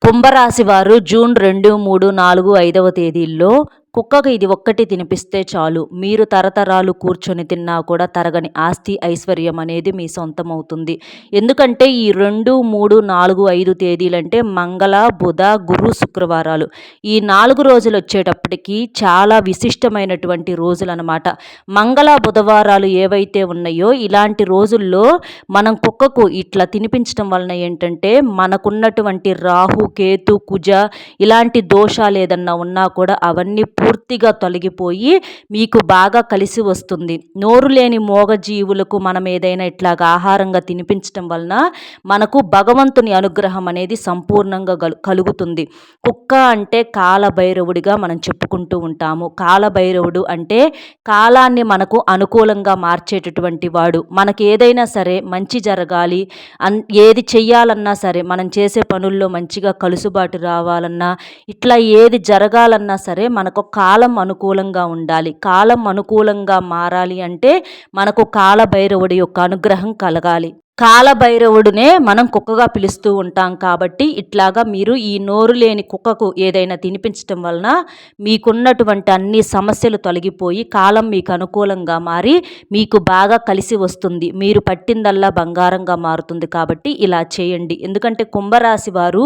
కుంభరాశి వారు జూన్ 2, 3, 4, 5వ తేదీల్లో కుక్కకు ఇది ఒక్కటి తినిపిస్తే చాలు. మీరు తరతరాలు కూర్చొని తిన్నా కూడా తరగని ఆస్తి, ఐశ్వర్యం అనేది మీ సొంతమవుతుంది. ఎందుకంటే ఈ 2, 3, 4, 5 తేదీలంటే మంగళ, బుధ, గురు, శుక్రవారాలు. ఈ 4 రోజులు వచ్చేటప్పటికి చాలా విశిష్టమైనటువంటి రోజులనమాట. మంగళ, బుధవారాలు ఏవైతే ఉన్నాయో ఇలాంటి రోజుల్లో మనం కుక్కకు ఇట్లా తినిపించడం వలన ఏంటంటే మనకున్నటువంటి రాహు, కేతు, కుజ ఇలాంటి దోషాలు ఏదన్నా ఉన్నా కూడా అవన్నీ పూర్తిగా తొలగిపోయి మీకు బాగా కలిసి వస్తుంది. నోరు లేని మూగజీవులకు మనం ఏదైనా ఇట్లాగా ఆహారంగా తినిపించడం వలన మనకు భగవంతుని అనుగ్రహం అనేది సంపూర్ణంగా కలుగుతుంది. కుక్క అంటే కాలభైరవుడిగా మనం చెప్పుకుంటూ ఉంటాము. కాలభైరవుడు అంటే కాలాన్ని మనకు అనుకూలంగా మార్చేటటువంటి వాడు. మనకి ఏదైనా సరే మంచి జరగాలి, ఏది చెయ్యాలన్నా సరే మనం చేసే పనుల్లో మంచిగా కలుసుబాటు రావాలన్నా ఇట్లా ఏది జరగాలన్నా సరే మనకు కాలం అనుకూలంగా ఉండాలి. కాలం అనుకూలంగా మారాలి అంటే మనకు కాలభైరవుడి యొక్క అనుగ్రహం కలగాలి. కాలభైరవుడినే మనం కుక్కగా పిలుస్తూ ఉంటాం కాబట్టి ఇట్లాగా మీరు ఈ నోరు లేని కుక్కకు ఏదైనా తినిపించడం వలన మీకున్నటువంటి అన్ని సమస్యలు తొలగిపోయి కాలం మీకు అనుకూలంగా మారి మీకు బాగా కలిసి వస్తుంది. మీరు పట్టిందల్లా బంగారంగా మారుతుంది. కాబట్టి ఇలా చేయండి. ఎందుకంటే కుంభరాశి వారు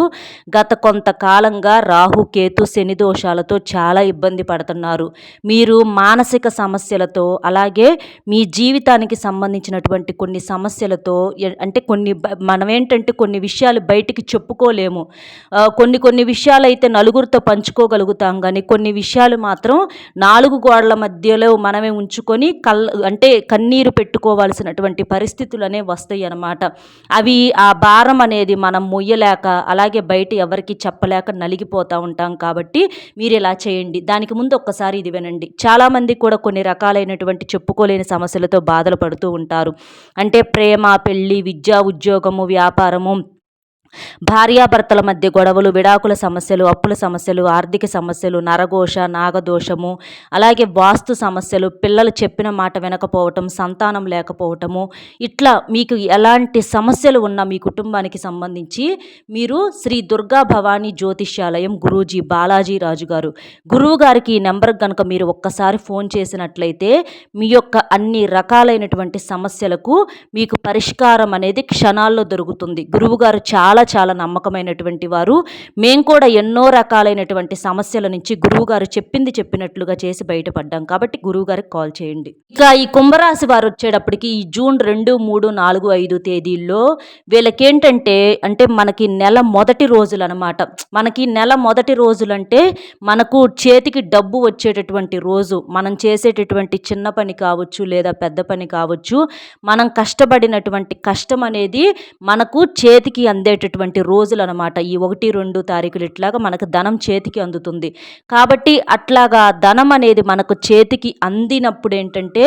గత కొంతకాలంగా రాహు, కేతు, శని దోషాలతో చాలా ఇబ్బంది పడుతున్నారు. మీరు మానసిక సమస్యలతో అలాగే మీ జీవితానికి సంబంధించినటువంటి కొన్ని సమస్యలతో అంటే మనమేంటంటే కొన్ని విషయాలు బయటికి చెప్పుకోలేము. కొన్ని విషయాలు అయితే నలుగురితో పంచుకోగలుగుతాం, కానీ కొన్ని విషయాలు మాత్రం 4 గోడల మధ్యలో మనమే ఉంచుకొని అంటే కన్నీరు పెట్టుకోవాల్సినటువంటి పరిస్థితులు అనేవి వస్తాయి అన్నమాట. అవి ఆ భారం అనేది మనం మొయ్యలేక అలాగే బయట ఎవరికి చెప్పలేక నలిగిపోతూ ఉంటాం. కాబట్టి మీరు ఇలా చేయండి. దానికి ముందు ఒక్కసారి ఇది వినండి. చాలామంది కూడా కొన్ని రకాలైనటువంటి చెప్పుకోలేని సమస్యలతో బాధలు పడుతూ ఉంటారు. అంటే ప్రేమ, పెళ్ళి, విద్య, ఉద్యోగము, వ్యాపారము, భార్యాభర్తల మధ్య గొడవలు, విడాకుల సమస్యలు, అప్పుల సమస్యలు, ఆర్థిక సమస్యలు, నరఘోష, నాగదోషము, అలాగే వాస్తు సమస్యలు, పిల్లలు చెప్పిన మాట వినకపోవటం, సంతానం లేకపోవటము, ఇట్లా మీకు ఎలాంటి సమస్యలు ఉన్నా మీ కుటుంబానికి సంబంధించి మీరు శ్రీ దుర్గా భవానీ జ్యోతిష్యాలయం గురూజీ బాలాజీ రాజు గారు గురువు గారికి ఈ నెంబర్కి కనుక మీరు ఒక్కసారి ఫోన్ చేసినట్లయితే మీ యొక్క అన్ని రకాలైనటువంటి సమస్యలకు మీకు పరిష్కారం అనేది క్షణాల్లో దొరుకుతుంది. గురువుగారు చాలా చాలా నమ్మకమైనటువంటి వారు. మేము కూడా ఎన్నో రకాలైనటువంటి సమస్యల నుంచి గురువుగారు చెప్పినట్లుగా చేసి బయటపడ్డాం. కాబట్టి గురువుగారికి కాల్ చేయండి. ఇక ఈ కుంభరాశి వారు వచ్చేటప్పటికి ఈ జూన్ 2, 3, 4, 5 తేదీల్లో వీళ్ళకేంటంటే అంటే మనకి నెల మొదటి రోజులు అనమాట. మనకి నెల మొదటి రోజులంటే మనకు చేతికి డబ్బు వచ్చేటటువంటి రోజు. మనం చేసేటటువంటి చిన్న పని కావచ్చు లేదా పెద్ద పని కావచ్చు, మనం కష్టపడినటువంటి కష్టం అనేది మనకు చేతికి అందేటటువంటి రోజులు అనమాట. ఈ 1, 2 తారీఖులు ఇట్లాగా మనకు ధనం చేతికి అందుతుంది. కాబట్టి అట్లాగా ధనం అనేది మనకు చేతికి అందినప్పుడు ఏంటంటే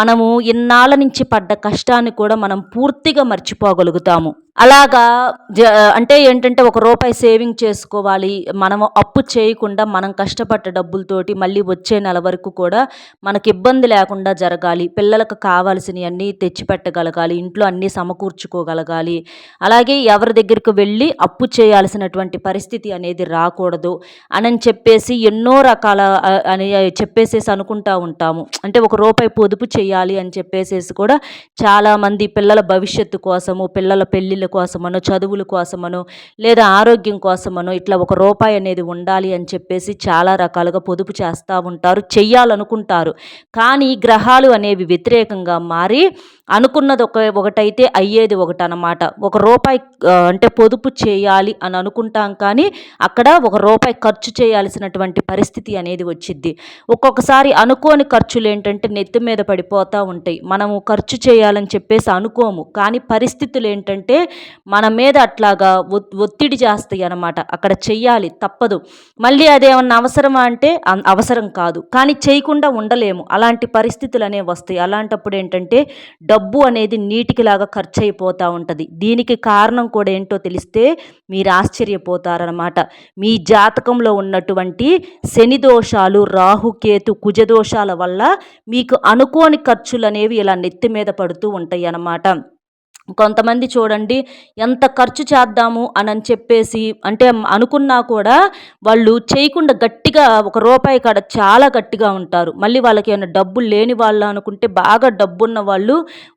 మనము ఇన్నాళ్ళ నుంచి పడ్డ కష్టాన్ని కూడా మనం పూర్తిగా మర్చిపోగలుగుతాము. అలాగా అంటే ఏంటంటే ₹1 సేవింగ్ చేసుకోవాలి. మనము అప్పు చేయకుండా మనం కష్టపడ్డ డబ్బులతోటి మళ్ళీ వచ్చే నెల వరకు కూడా మనకి ఇబ్బంది లేకుండా జరగాలి. పిల్లలకు కావాల్సినవన్నీ తెచ్చిపెట్టగలగాలి. ఇంట్లో అన్నీ సమకూర్చుకోగలగాలి. అలాగే ఎవరి దగ్గరికి వెళ్ళి అప్పు చేయాల్సినటువంటి పరిస్థితి అనేది రాకూడదు అని చెప్పేసి ఎన్నో రకాల అని చెప్పేసేసి అనుకుంటా ఉంటాము. అంటే ₹1 పొదుపు చేయాలి అని చెప్పేసేసి కూడా చాలామంది పిల్లల భవిష్యత్తు కోసము, పిల్లల పెళ్ళిళ్ళ కోసమనో, చదువుల కోసమనో లేదా ఆరోగ్యం కోసమనో ఇట్లా ₹1 అనేది ఉండాలి అని చెప్పేసి చాలా రకాలుగా పొదుపు చేస్తూ ఉంటారు, చెయ్యాలనుకుంటారు. కానీ గ్రహాలు అనేవి వ్యతిరేకంగా మారి అనుకున్నది ఒకటైతే అయ్యేది ఒకటనమాట. ₹1 అంటే పొదుపు చేయాలి అని అనుకుంటాం, కానీ అక్కడ ₹1 ఖర్చు చేయాల్సినటువంటి పరిస్థితి అనేది వచ్చిద్ది. ఒక్కొక్కసారి అనుకోని ఖర్చులు ఏంటంటే నెత్తి మీద పడిపోతూ ఉంటాయి. మనము ఖర్చు చేయాలని చెప్పేసి అనుకోము, కానీ పరిస్థితులు ఏంటంటే మన మీద అట్లాగా ఒత్తిడి చేస్తాయి అన్నమాట. అక్కడ చెయ్యాలి, తప్పదు. మళ్ళీ అదేమన్నా అవసరమా అంటే అవసరం కాదు, కానీ చేయకుండా ఉండలేము. అలాంటి పరిస్థితులు అనేవి వస్తాయి. అలాంటప్పుడు ఏంటంటే డబ్బు అనేది నీటికిలాగా ఖర్చు అయిపోతూ ఉంటుంది. దీనికి కారణం కూడా ఏంటో తెలిస్తే మీరు ఆశ్చర్యపోతారనమాట. మీ జాతకంలో ఉన్నటువంటి శని దోషాలు, రాహుకేతు, కుజదోషాల వల్ల మీకు అనుకోని ఖర్చులు అనేవి ఇలా నెత్తి మీద పడుతూ ఉంటాయి అన్నమాట. కొంతమంది చూడండి ఎంత ఖర్చు చేద్దాము అని చెప్పేసి అంటే అనుకున్నా కూడా వాళ్ళు చేయకుండా గట్టిగా ఒక రూపాయి కాడ చాలా గట్టిగా ఉంటారు. మళ్ళీ వాళ్ళకి ఏమైనా డబ్బులు లేని వాళ్ళు అనుకుంటే బాగా డబ్బున్న వాళ్ళు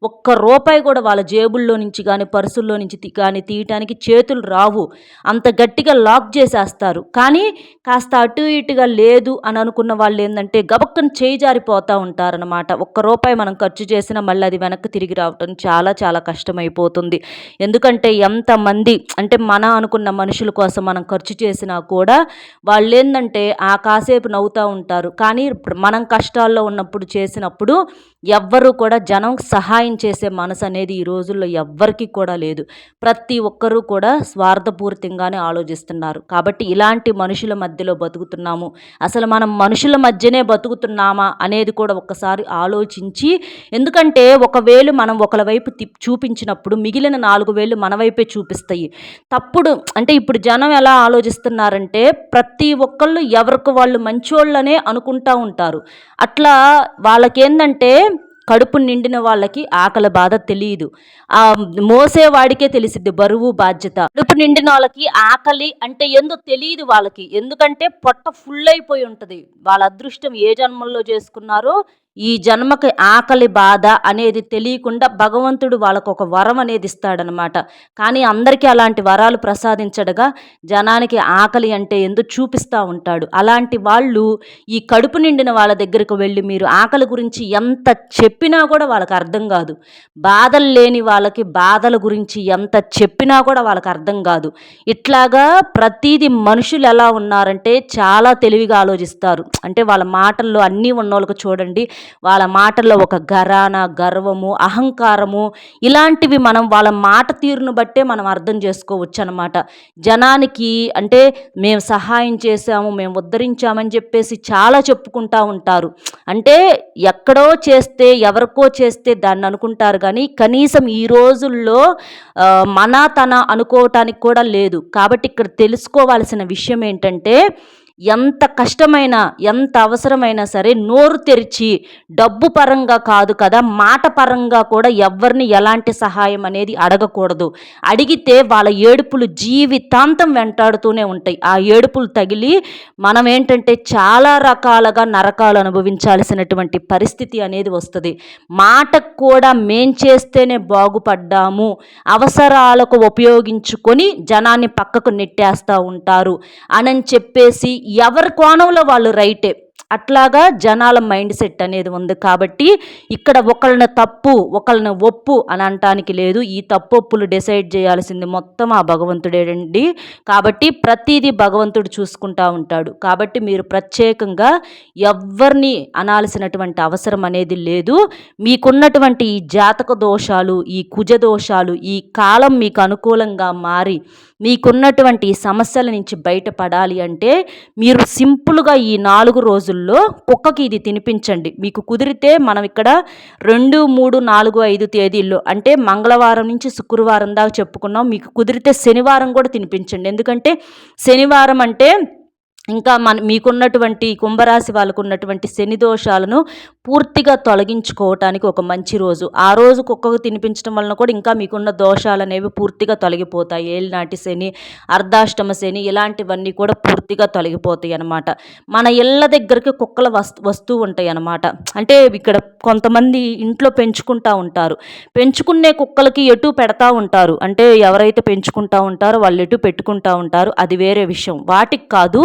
ఒక్క రూపాయి కూడా వాళ్ళ జేబుల్లో నుంచి కానీ పర్సుల్లో నుంచి కానీ తీయటానికి చేతులు రావు. అంత గట్టిగా లాక్ చేసేస్తారు. కానీ కాస్త అటు ఇటుగా లేదు అని అనుకున్న వాళ్ళు ఏంటంటే గబక్కన చేయి జారిపోతూ ఉంటారనమాట. ఒక్క రూపాయి మనం ఖర్చు చేసినా మళ్ళీ అది వెనక్కి తిరిగి రావటం చాలా చాలా కష్టమైపోతుంది. ఎందుకంటే ఎంతమంది అంటే మన అనుకున్న మనుషుల కోసం మనం ఖర్చు చేసినా కూడా వాళ్ళేందంటే ఆ కాసేపు నవ్వుతూ ఉంటారు. కానీ మనం కష్టాల్లో ఉన్నప్పుడు చేసినప్పుడు ఎవ్వరూ కూడా జనం సహాయం చేసే మనసు అనేది ఈ రోజుల్లో ఎవ్వరికీ కూడా లేదు. ప్రతి ఒక్కరూ కూడా స్వార్థపూరితంగానే ఆలోచిస్తున్నారు. కాబట్టి ఇలాంటి మనుషుల మధ్యలో బతుకుతున్నాము. అసలు మనం మనుషుల మధ్యనే బతుకుతున్నామా అనేది కూడా ఒక్కసారి ఆలోచించి, ఎందుకంటే ఒక వేలు మనం ఒకళ్ళ వైపు చూపించినప్పుడు మిగిలిన 4 వేలు మన వైపే చూపిస్తాయి. తప్పుడు అంటే ఇప్పుడు జనం ఎలా ఆలోచిస్తున్నారంటే ప్రతి ఒక్కళ్ళు ఎవరికి వాళ్ళు మంచోళ్ళనే అనుకుంటా ఉంటారు. అట్లా వాళ్ళకేందంటే కడుపు నిండిన వాళ్ళకి ఆకలి బాధ తెలియదు. మోసేవాడికే తెలిసిద్ది బరువు బాధ్యత. కడుపు నిండిన వాళ్ళకి ఆకలి అంటే ఏందో తెలియదు వాళ్ళకి. ఎందుకంటే పొట్ట ఫుల్ అయిపోయి ఉంటుంది. వాళ్ళ అదృష్టం ఏ జన్మల్లో చేసుకున్నారో ఈ జన్మకి ఆకలి బాధ అనేది తెలియకుండా భగవంతుడు వాళ్ళకు ఒక వరం అనేది ఇస్తాడనమాట. కానీ అందరికీ అలాంటి వరాలు ప్రసాదించడగా జనానికి ఆకలి అంటే ఏందో చూపిస్తూ ఉంటాడు. అలాంటి వాళ్ళు ఈ కడుపు నిండిన వాళ్ళ దగ్గరకు వెళ్ళి మీరు ఆకలి గురించి ఎంత చెప్పినా కూడా వాళ్ళకి అర్థం కాదు. బాధలు లేని వాళ్ళకి బాధల గురించి ఎంత చెప్పినా కూడా వాళ్ళకి అర్థం కాదు. ఇట్లాగా ప్రతిదీ మనుషులు ఎలా ఉన్నారంటే చాలా తెలివిగా ఆలోచిస్తారు. అంటే వాళ్ళ మాటల్లో అన్నీ ఉన్నోళ్ళకు చూడండి, వాళ్ళ మాటల్లో ఒక గర్వము, అహంకారము ఇలాంటివి మనం వాళ్ళ మాట తీరును బట్టే మనం అర్థం చేసుకోవచ్చు అనమాట. జనానికి అంటే మేము సహాయం చేశాము, మేము ఉద్ధరించామని చెప్పేసి చాలా చెప్పుకుంటూ ఉంటారు. అంటే ఎక్కడో చేస్తే ఎవరికో చేస్తే దాన్ని అనుకుంటారు కానీ కనీసం ఈ రోజుల్లో తన అనుకోవటానికి కూడా లేదు. కాబట్టి ఇక్కడ తెలుసుకోవాల్సిన విషయం ఏంటంటే ఎంత కష్టమైనా ఎంత అవసరమైనా సరే నోరు తెరిచి డబ్బు పరంగా కాదు కదా, మాట పరంగా కూడా ఎవరిని ఎలాంటి సహాయం అనేది అడగకూడదు. అడిగితే వాళ్ళ ఏడుపులు జీవితాంతం వెంటాడుతూనే ఉంటాయి. ఆ ఏడుపులు తగిలి మనం ఏంటంటే చాలా రకాలుగా నరకాలు అనుభవించాల్సినటువంటి పరిస్థితి అనేది వస్తుంది. మాటకు కూడా మేం చేస్తేనే బాగుపడ్డాము అవసరాలకు ఉపయోగించుకొని జనాన్ని పక్కకు నెట్టేస్తూ ఉంటారు అని చెప్పేసి ఎవరి కోణంలో వాళ్ళు రైటే. అట్లాగా జనాల మైండ్ సెట్ అనేది ఉంది. కాబట్టి ఇక్కడ ఒకళ్ళని తప్పు ఒకళ్ళని ఒప్పు అని అనటానికి లేదు. ఈ తప్పొప్పులు డిసైడ్ చేయాల్సింది మొత్తం ఆ భగవంతుడేనండి. కాబట్టి ప్రతిదీ భగవంతుడు చూసుకుంటూ ఉంటాడు. కాబట్టి మీరు ప్రత్యేకంగా ఎవ్వరిని అనాల్సినటువంటి అవసరం అనేది లేదు. మీకున్నటువంటి ఈ జాతక దోషాలు, ఈ కుజ దోషాలు, ఈ కాలం మీకు అనుకూలంగా మారి మీకున్నటువంటి ఈ సమస్యల నుంచి బయటపడాలి అంటే మీరు సింపుల్గా ఈ 4 రోజుల్లో కుక్కకి ఇది తినిపించండి. మీకు కుదిరితే మనం ఇక్కడ 2, 3, 4, 5 తేదీల్లో అంటే మంగళవారం నుంచి శుక్రవారం దాకా చెప్పుకున్నాం. మీకు కుదిరితే శనివారం కూడా తినిపించండి. ఎందుకంటే శనివారం అంటే ఇంకా మీకున్నటువంటి కుంభరాశి వాళ్ళకు ఉన్నటువంటి శని దోషాలను పూర్తిగా తొలగించుకోవటానికి ఒక మంచి రోజు. ఆ రోజు కుక్కకు తినిపించడం వలన కూడా ఇంకా మీకున్న దోషాలు అనేవి పూర్తిగా తొలగిపోతాయి. ఏలినాటి శని, అర్ధాష్టమ శని ఇలాంటివన్నీ కూడా పూర్తిగా తొలగిపోతాయి అన్నమాట. మన ఇళ్ళ దగ్గరికి కుక్కలు వస్తూ ఉంటాయి అన్నమాట. అంటే ఇక్కడ కొంతమంది ఇంట్లో పెంచుకుంటూ ఉంటారు. పెంచుకునే కుక్కలకి ఎటు పెడతా ఉంటారు. అంటే ఎవరైతే పెంచుకుంటూ ఉంటారో వాళ్ళు ఎటు పెట్టుకుంటూ ఉంటారు, అది వేరే విషయం. వాటికి కాదు,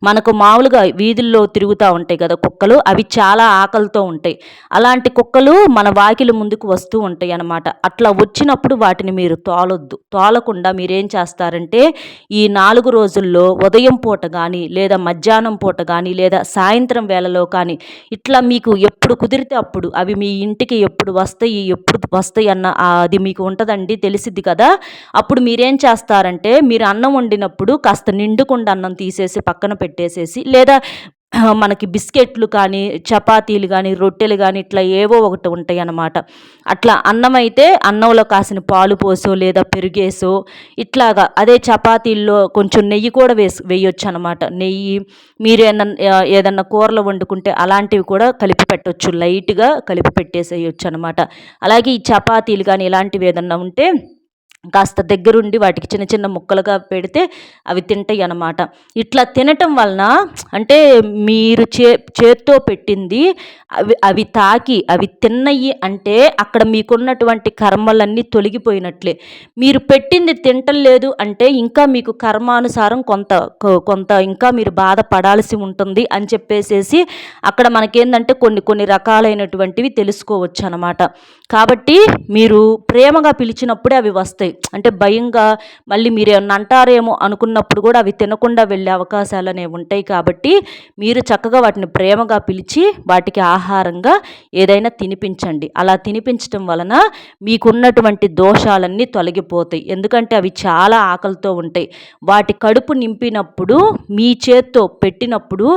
మనకు మామూలుగా వీధుల్లో తిరుగుతూ ఉంటాయి కదా కుక్కలు, అవి చాలా ఆకలితో ఉంటాయి. అలాంటి కుక్కలు మన వాకిలి ముందుకు వస్తూ ఉంటాయి అన్నమాట. అట్లా వచ్చినప్పుడు వాటిని మీరు తోలకుండా మీరేం చేస్తారంటే ఈ 4 రోజుల్లో ఉదయం పూట కానీ లేదా మధ్యాహ్నం పూట కానీ లేదా సాయంత్రం వేళలో కానీ ఇట్లా మీకు ఎప్పుడు కుదిరితే అప్పుడు అవి మీ ఇంటికి ఎప్పుడు వస్తాయి అన్న అది మీకు ఉంటుందండి, తెలిసిద్ది కదా. అప్పుడు మీరేం చేస్తారంటే మీరు అన్నం వండినప్పుడు కాస్త నిండుకుండా అన్నం తీసేసి పక్కన పెట్టేసేసి లేదా మనకి బిస్కెట్లు కానీ, చపాతీలు గానీ, రొట్టెలు గానీ ఇట్లా ఏవో ఒకటి ఉంటాయన్నమాట. అట్లా అన్నమైతే అన్నంలో కాసిన పాలు పోసో లేదా పెరుగేసో ఇట్లాగా అదే చపాతీల్లో కొంచెం నెయ్యి కూడా వేయొచ్చనమాట. నెయ్యి ఏదన్నా కూరలు వండుకుంటే అలాంటివి కూడా కలిపి పెట్టొచ్చు. లైట్‌గా కలిపి పెట్టేసేయొచ్చనమాట. అలాగే ఈ చపాతీలు గానీ ఇలాంటివి ఏదన్నా ఉంటే కాస్త దగ్గరుండి వాటికి చిన్న చిన్న ముక్కలుగా పెడితే అవి తింటాయనమాట. ఇట్లా తినటం వలన అంటే మీరు చేత్తో పెట్టింది అవి తాకి అవి తిన్నయి అంటే అక్కడ మీకున్నటువంటి కర్మలన్నీ తొలగిపోయినట్లే. మీరు పెట్టింది తింటలేదు అంటే ఇంకా మీకు కర్మానుసారం కొంత ఇంకా మీరు బాధపడాల్సి ఉంటుంది అని చెప్పేసేసి అక్కడ మనకేందంటే కొన్ని రకాలైనటువంటివి తెలుసుకోవచ్చనమాట. కాబట్టి మీరు ప్రేమగా పిలిచినప్పుడే అవి వస్తాయి. అంటే భయంగా మళ్ళీ మీరేమన్నా అంటారేమో అనుకున్నప్పుడు కూడా అవి తినకుండా వెళ్ళే అవకాశాలనేవి ఉంటాయి. కాబట్టి మీరు చక్కగా వాటిని ప్రేమగా పిలిచి వాటికి ఆహారంగా ఏదైనా తినిపించండి. అలా తినిపించటం వలన మీకున్నటువంటి దోషాలన్నీ తొలగిపోతాయి. ఎందుకంటే అవి చాలా ఆకలితో ఉంటాయి. వాటి కడుపు నింపినప్పుడు మీ చేత్తో పెట్టినప్పుడు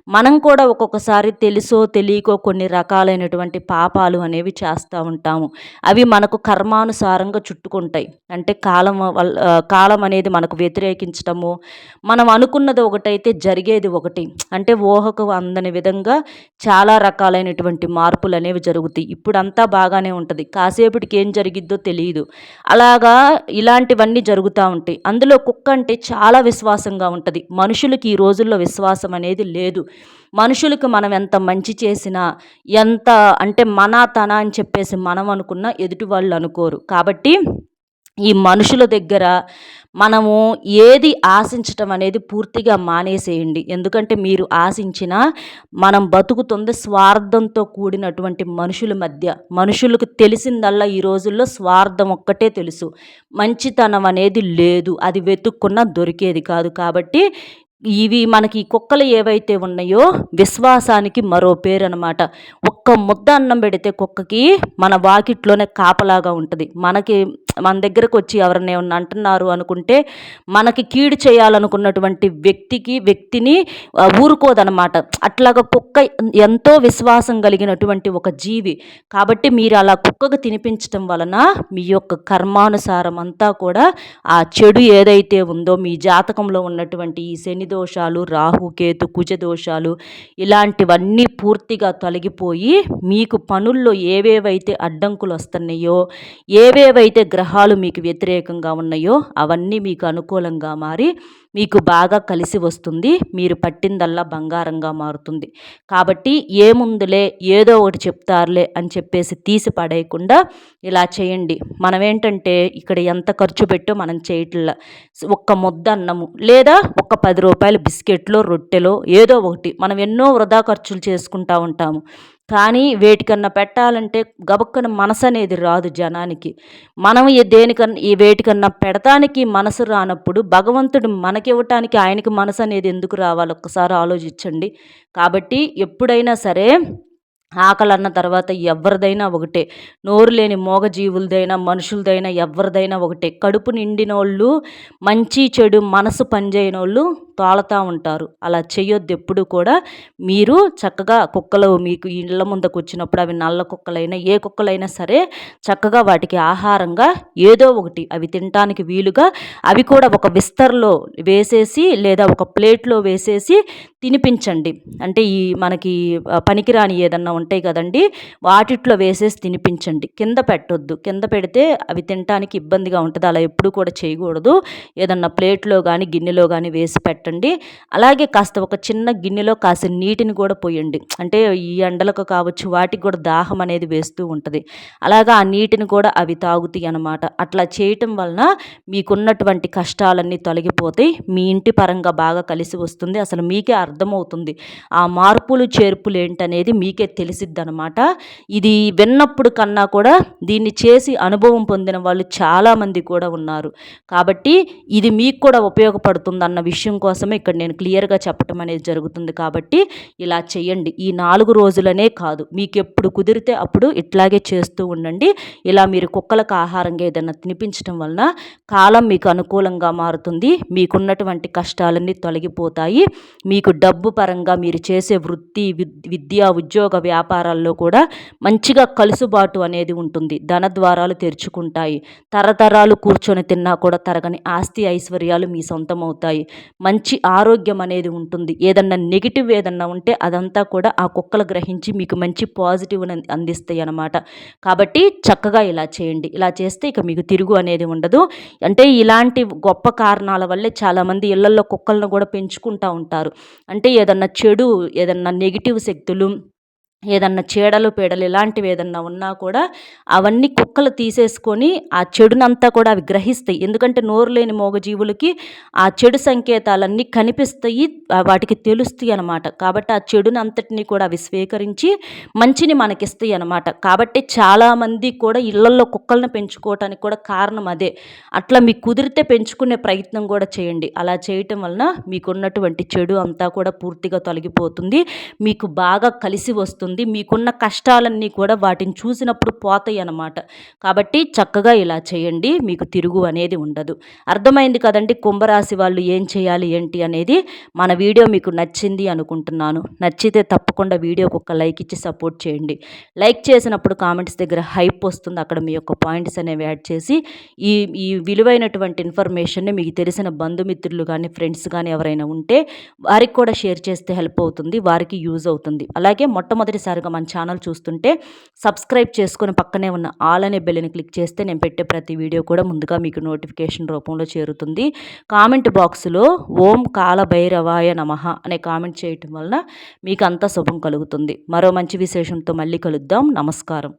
మనం కూడా ఒక్కొక్కసారి తెలుసో తెలియకో కొన్ని రకాలైనటువంటి పాపాలు అనేవి చేస్తూ ఉంటాము. అవి మనకు కర్మానుసారంగా చుట్టుకుంటాయి. అంటే కాలం అనేది మనకు వ్యతిరేకించటము, మనం అనుకున్నది ఒకటైతే జరిగేది ఒకటి. అంటే ఊహకు అందని విధంగా చాలా రకాలైనటువంటి మార్పులనేవి జరుగుతాయి. ఇప్పుడంతా బాగానే ఉంటది. కాసేపటికి ఏం జరిగిద్దో తెలీదు. అలాగా ఇలాంటివన్నీ జరుగుతూ ఉంటాయి. అందులో కుక్క అంటే చాలా విశ్వాసంగా ఉంటది. మనుషులకి ఈ రోజుల్లో విశ్వాసం అనేది లేదు. మనుషులకు మనం ఎంత మంచి చేసినా, ఎంత అంటే తన అని చెప్పేసి మనం అనుకున్నా ఎదుటి వాళ్ళు అనుకోరు. కాబట్టి ఈ మనుషుల దగ్గర మనము ఏది ఆశించటం అనేది పూర్తిగా మానేసేయండి. ఎందుకంటే మీరు ఆశించినా మనం బతుకుతుంది స్వార్థంతో కూడినటువంటి మనుషుల మధ్య. మనుషులకు తెలిసిందల్లా ఈ రోజుల్లో స్వార్థం ఒక్కటే తెలుసు. మంచితనం అనేది లేదు. అది వెతుక్కున్నా దొరికేది కాదు. కాబట్టి ఇవి మనకి కుక్కలు ఏవైతే ఉన్నాయో విశ్వాసానికి మరో పేరు అనమాట. ఒక్క ముద్ద అన్నం పెడితే కుక్కకి మన వాకిట్లోనే కాపలాగా ఉంటుంది. మన దగ్గరకు వచ్చి ఎవరైనా ఏమన్నా అంటున్నారు అనుకుంటే మనకి కీడు చేయాలనుకున్నటువంటి వ్యక్తిని ఊరుకోదనమాట. అట్లాగా కుక్క ఎంతో విశ్వాసం కలిగినటువంటి ఒక జీవి. కాబట్టి మీరు అలా కుక్కకు తినిపించటం వలన మీ యొక్క కర్మానుసారం అంతా కూడా ఆ చెడు ఏదైతే ఉందో మీ జాతకంలో ఉన్నటువంటి ఈ శని దోషాలు, రాహుకేతు కుజ దోషాలు ఇలాంటివన్నీ పూర్తిగా తొలగిపోయి మీకు పనుల్లో ఏవేవైతే అడ్డంకులు వస్తున్నాయో, ఏవేవైతే గ్రహాలు మీకు వ్యతిరేకంగా ఉన్నాయో అవన్నీ మీకు అనుకూలంగా మారి మీకు బాగా కలిసి వస్తుంది. మీరు పట్టిందల్లా బంగారంగా మారుతుంది. కాబట్టి ఏముందులే ఏదో ఒకటి చెప్తారులే అని చెప్పేసి తీసి పడేయకుండా ఇలా చేయండి. మనం ఏంటంటే ఇక్కడ ఎంత ఖర్చు పెట్టో మనం చేయట్లా. ఒక్క ముద్ద అన్నము లేదా ఒక ₹10 బిస్కెట్లో రొట్టెలో ఏదో ఒకటి మనం ఎన్నో వృధా ఖర్చులు చేసుకుంటూ ఉంటాము. కానీ వేటికన్నా పెట్టాలంటే గబుక్కన మనసు అనేది రాదు జనానికి. మనం వేటికన్నా పెడతానికి మనసు రానప్పుడు భగవంతుడు మనకివ్వటానికి ఆయనకి మనసు అనేది ఎందుకు రావాలి ఒక్కసారి ఆలోచించండి. కాబట్టి ఎప్పుడైనా సరే ఆకలన్న తర్వాత ఎవరిదైనా ఒకటే. నోరు లేని మూగజీవులదైనా మనుషులదైనా ఎవరిదైనా ఒకటే. కడుపు నిండినోళ్ళు మంచి చెడు మనసు పనిచేయనోళ్ళు తోలతా ఉంటారు. అలా చేయొద్దు ఎప్పుడు కూడా. మీరు చక్కగా కుక్కలు మీకు ఇళ్ళ ముందుకు వచ్చినప్పుడు అవి నల్ల కుక్కలైనా ఏ కుక్కలైనా సరే చక్కగా వాటికి ఆహారంగా ఏదో ఒకటి అవి తినటానికి వీలుగా అవి కూడా ఒక విస్తర్లో వేసేసి లేదా ఒక ప్లేట్లో వేసేసి తినిపించండి. అంటే మనకి పనికిరాని ఏదన్నా ఉంటాయి కదండి, వాటిట్లో వేసేసి తినిపించండి. కింద పెట్టొద్దు. కింద పెడితే అవి తినటానికి ఇబ్బందిగా ఉంటుంది. అలా ఎప్పుడు కూడా చేయకూడదు. ఏదన్నా ప్లేట్లో కానీ గిన్నెలో కానీ వేసి పెట్టండి. అలాగే కాస్త ఒక చిన్న గిన్నెలో కాస్త నీటిని కూడా పోయండి. అంటే ఈ ఎండలకు కావచ్చు వాటికి కూడా దాహం అనేది వేస్తూ ఉంటుంది. అలాగా ఆ నీటిని కూడా అవి తాగుతాయి అన్నమాట. అట్లా చేయటం వలన మీకున్నటువంటి కష్టాలన్నీ తొలగిపోతాయి. మీ ఇంటి పరంగా బాగా కలిసి వస్తుంది. అసలు మీకే అర్థమవుతుంది ఆ మార్పులు చేర్పులు ఏంటనేది మీకే తెలిసిద్ది అనమాట. ఇది విన్నప్పుడు కన్నా కూడా దీన్ని చేసి అనుభవం పొందిన వాళ్ళు చాలామంది కూడా ఉన్నారు. కాబట్టి ఇది మీకు కూడా ఉపయోగపడుతుందన్న విషయం కోసం అందుకోసమే ఇక్కడ నేను క్లియర్గా చెప్పటం అనేది జరుగుతుంది. కాబట్టి ఇలా చేయండి. ఈ 4 రోజులనే కాదు, మీకు ఎప్పుడు కుదిరితే అప్పుడు ఇట్లాగే చేస్తూ ఉండండి. ఇలా మీరు కుక్కలకు ఆహారంగా ఏదైనా తినిపించడం వలన కాలం మీకు అనుకూలంగా మారుతుంది. మీకున్నటువంటి కష్టాలన్నీ తొలగిపోతాయి. మీకు డబ్బు పరంగా మీరు చేసే వృత్తి, విద్య, ఉద్యోగ, వ్యాపారాల్లో కూడా మంచిగా కలుసుబాటు అనేది ఉంటుంది. ధన ద్వారాలు తెరుచుకుంటాయి. తరతరాలు కూర్చొని తిన్నా కూడా తరగని ఆస్తి ఐశ్వర్యాలు మీ సొంతమవుతాయి. మంచి ఆరోగ్యం అనేది ఉంటుంది. ఏదన్నా నెగిటివ్ ఏదన్నా ఉంటే అదంతా కూడా ఆ కుక్కలు గ్రహించి మీకు మంచి పాజిటివ్ని అందిస్తాయి అన్నమాట. కాబట్టి చక్కగా ఇలా చేయండి. ఇలా చేస్తే ఇక మీకు తిరుగు అనేది ఉండదు. అంటే ఇలాంటి గొప్ప కారణాల వల్లే చాలామంది ఇళ్లల్లో కుక్కలను కూడా పెంచుకుంటూ ఉంటారు. అంటే ఏదన్నా నెగిటివ్ శక్తులు, ఏదన్నా చీడలు పీడలు ఇలాంటివి ఏదన్నా ఉన్నా కూడా అవన్నీ కుక్కలు తీసేసుకొని ఆ చెడునంతా కూడా అవి గ్రహిస్తాయి. ఎందుకంటే నోరు లేని మూగజీవులకి ఆ చెడు సంకేతాలన్నీ కనిపిస్తాయి, వాటికి తెలుస్తాయి అన్నమాట. కాబట్టి ఆ చెడునంతటిని కూడా అవి స్వీకరించి మంచిని మనకిస్తాయి అన్నమాట. కాబట్టి చాలామంది కూడా ఇళ్లల్లో కుక్కలను పెంచుకోవటానికి కూడా కారణం అదే. అట్లా మీకు కుదిరితే పెంచుకునే ప్రయత్నం కూడా చేయండి. అలా చేయటం వలన మీకున్నటువంటి చెడు అంతా కూడా పూర్తిగా తొలగిపోతుంది. మీకు బాగా కలిసి వస్తుంది. మీకున్న కష్టాలన్నీ కూడా వాటిని చూసినప్పుడు పోతాయి అన్నమాట. కాబట్టి చక్కగా ఇలా చేయండి. మీకు తిరుగు అనేది ఉండదు. అర్థమైంది కదండి కుంభరాశి వాళ్ళు ఏం చేయాలి ఏంటి అనేది. మన వీడియో మీకు నచ్చింది అనుకుంటున్నాను. నచ్చితే తప్పకుండా వీడియోకి ఒక లైక్ ఇచ్చి సపోర్ట్ చేయండి. లైక్ చేసినప్పుడు కామెంట్స్ దగ్గర హైప్ వస్తుంది. అక్కడ మీ యొక్క పాయింట్స్ అనేవి యాడ్ చేసి ఈ ఈ విలువైనటువంటి ఇన్ఫర్మేషన్ని మీకు తెలిసిన బంధుమిత్రులు కానీ, ఫ్రెండ్స్ కానీ ఎవరైనా ఉంటే వారికి కూడా షేర్ చేస్తే హెల్ప్ అవుతుంది. వారికి యూజ్ అవుతుంది. అలాగే మొట్టమొదటిసారిగా మన ఛానల్ చూస్తుంటే సబ్స్క్రైబ్ చేసుకొని పక్కనే ఉన్న ఆల్ అనే బెల్ని క్లిక్ చేస్తే నేను పెట్టే ప్రతి వీడియో కూడా ముందుగా మీకు నోటిఫికేషన్ రూపంలో చేరుతుంది. కామెంట్ బాక్స్లో ఓం కాలభైరవాయ నమః అనే కామెంట్ చేయటం వలన మీకు అంతా శుభం కలుగుతుంది. మరో మంచి విశేషంతో మళ్ళీ కలుద్దాం. నమస్కారం.